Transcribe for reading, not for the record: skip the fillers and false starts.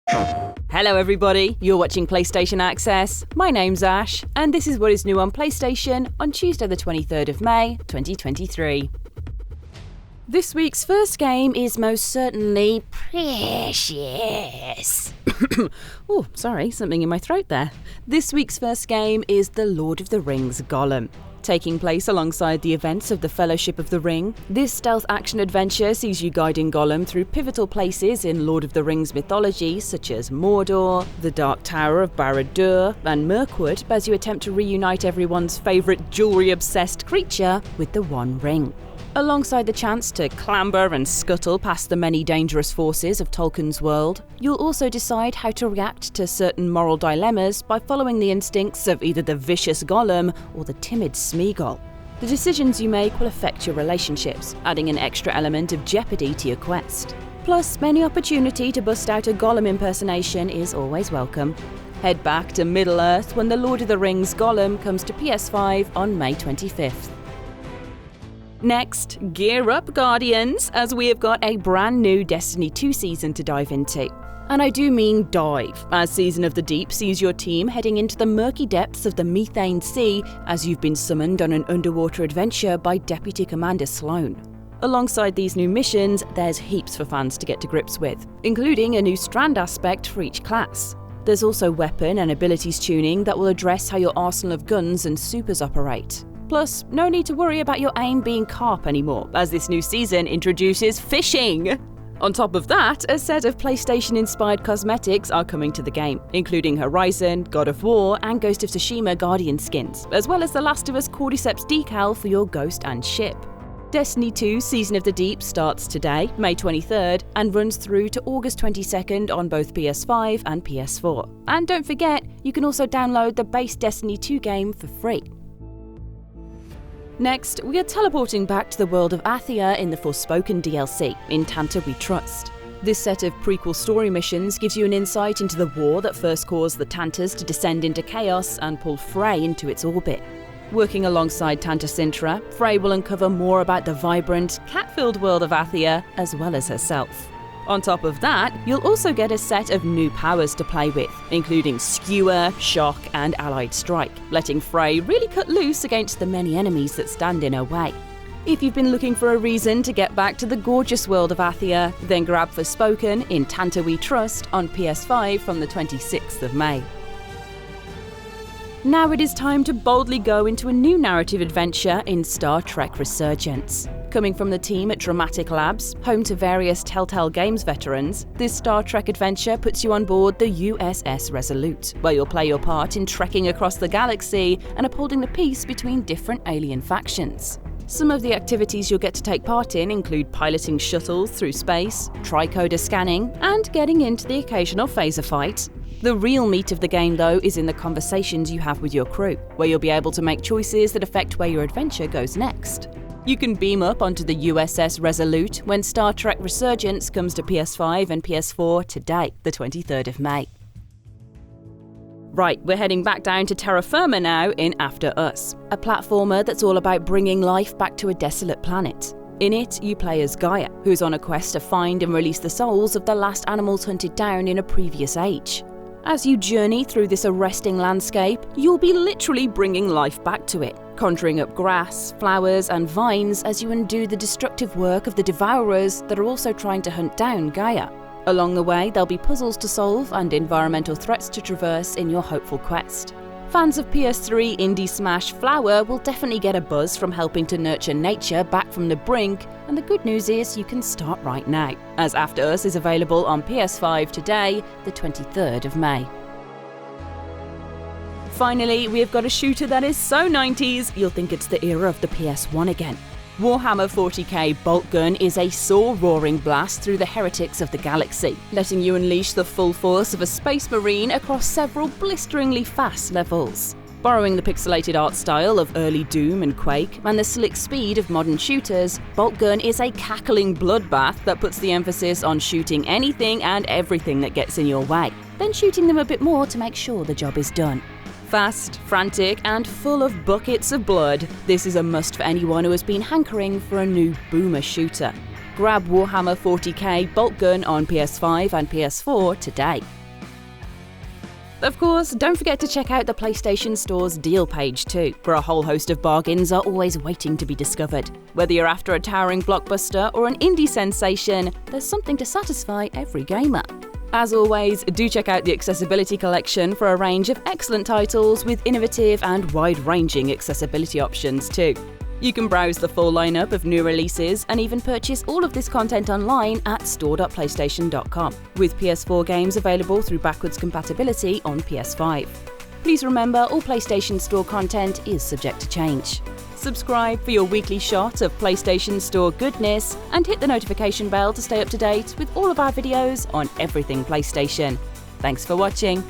Hello everybody, you're watching PlayStation Access. My name's Ash, and this is what is new on PlayStation on Tuesday the 23rd of May, 2023. This week's first game is most certainly precious. Oh, sorry, something in my throat there. This week's first game is The Lord of the Rings Gollum. Taking place alongside the events of the Fellowship of the Ring, this stealth action adventure sees you guiding Gollum through pivotal places in Lord of the Rings mythology such as Mordor, the Dark Tower of Barad-dûr and Mirkwood as you attempt to reunite everyone's favourite jewellery-obsessed creature with the One Ring. Alongside the chance to clamber and scuttle past the many dangerous forces of Tolkien's world, you'll also decide how to react to certain moral dilemmas by following the instincts of either the vicious Gollum or the timid Smeagol. The decisions you make will affect your relationships, adding an extra element of jeopardy to your quest. Plus, any opportunity to bust out a Gollum impersonation is always welcome. Head back to Middle-earth when The Lord of the Rings Gollum comes to PS5 on May 25th. Next, gear up Guardians, as we have got a brand new Destiny 2 season to dive into. And I do mean dive, as Season of the Deep sees your team heading into the murky depths of the Methane Sea as you've been summoned on an underwater adventure by Deputy Commander Sloan. Alongside these new missions, there's heaps for fans to get to grips with, including a new strand aspect for each class. There's also weapon and abilities tuning that will address how your arsenal of guns and supers operate. Plus, no need to worry about your aim being carp anymore, as this new season introduces fishing! On top of that, a set of PlayStation-inspired cosmetics are coming to the game, including Horizon, God of War, and Ghost of Tsushima Guardian skins, as well as the Last of Us Cordyceps decal for your Ghost and ship. Destiny 2 Season of the Deep starts today, May 23rd, and runs through to August 22nd on both PS5 and PS4. And don't forget, you can also download the base Destiny 2 game for free. Next, we are teleporting back to the world of Athia in the Forspoken DLC, in Tanta We Trust. This set of prequel story missions gives you an insight into the war that first caused the Tantas to descend into chaos and pull Frey into its orbit. Working alongside Tanta Sintra, Frey will uncover more about the vibrant, cat-filled world of Athia, as well as herself. On top of that, you'll also get a set of new powers to play with, including Skewer, Shock, and Allied Strike, letting Frey really cut loose against the many enemies that stand in her way. If you've been looking for a reason to get back to the gorgeous world of Athia, then grab Forspoken in Tanta We Trust on PS5 from the 26th of May. Now it is time to boldly go into a new narrative adventure in Star Trek Resurgence. Coming from the team at Dramatic Labs, home to various Telltale Games veterans, this Star Trek adventure puts you on board the USS Resolute, where you'll play your part in trekking across the galaxy and upholding the peace between different alien factions. Some of the activities you'll get to take part in include piloting shuttles through space, tricorder scanning, and getting into the occasional phaser fight. The real meat of the game, though, is in the conversations you have with your crew, where you'll be able to make choices that affect where your adventure goes next. You can beam up onto the USS Resolute when Star Trek Resurgence comes to PS5 and PS4 today, the 23rd of May. Right, we're heading back down to terra firma now in After Us, a platformer that's all about bringing life back to a desolate planet. In it, you play as Gaia, who's on a quest to find and release the souls of the last animals hunted down in a previous age. As you journey through this arresting landscape, you'll be literally bringing life back to it, conjuring up grass, flowers, and vines as you undo the destructive work of the Devourers that are also trying to hunt down Gaia. Along the way, there'll be puzzles to solve and environmental threats to traverse in your hopeful quest. Fans of PS3 indie smash Flower will definitely get a buzz from helping to nurture nature back from the brink, and the good news is you can start right now, as After Us is available on PS5 today, the 23rd of May. Finally, we have got a shooter that is so 90s, you'll think it's the era of the PS1 again. Warhammer 40k Boltgun is a soul-roaring blast through the heretics of the galaxy, letting you unleash the full force of a space marine across several blisteringly fast levels. Borrowing the pixelated art style of early Doom and Quake, and the slick speed of modern shooters, Boltgun is a cackling bloodbath that puts the emphasis on shooting anything and everything that gets in your way, then shooting them a bit more to make sure the job is done. Fast, frantic, and full of buckets of blood, this is a must for anyone who has been hankering for a new boomer shooter. Grab Warhammer 40k Boltgun on PS5 and PS4 today. Of course, don't forget to check out the PlayStation Store's deal page too, where a whole host of bargains are always waiting to be discovered. Whether you're after a towering blockbuster or an indie sensation, there's something to satisfy every gamer. As always, do check out the Accessibility Collection for a range of excellent titles with innovative and wide-ranging accessibility options too. You can browse the full lineup of new releases and even purchase all of this content online at store.playstation.com, with PS4 games available through backwards compatibility on PS5. Please remember, all PlayStation Store content is subject to change. Subscribe for your weekly shot of PlayStation Store goodness and hit the notification bell to stay up to date with all of our videos on everything PlayStation. Thanks for watching.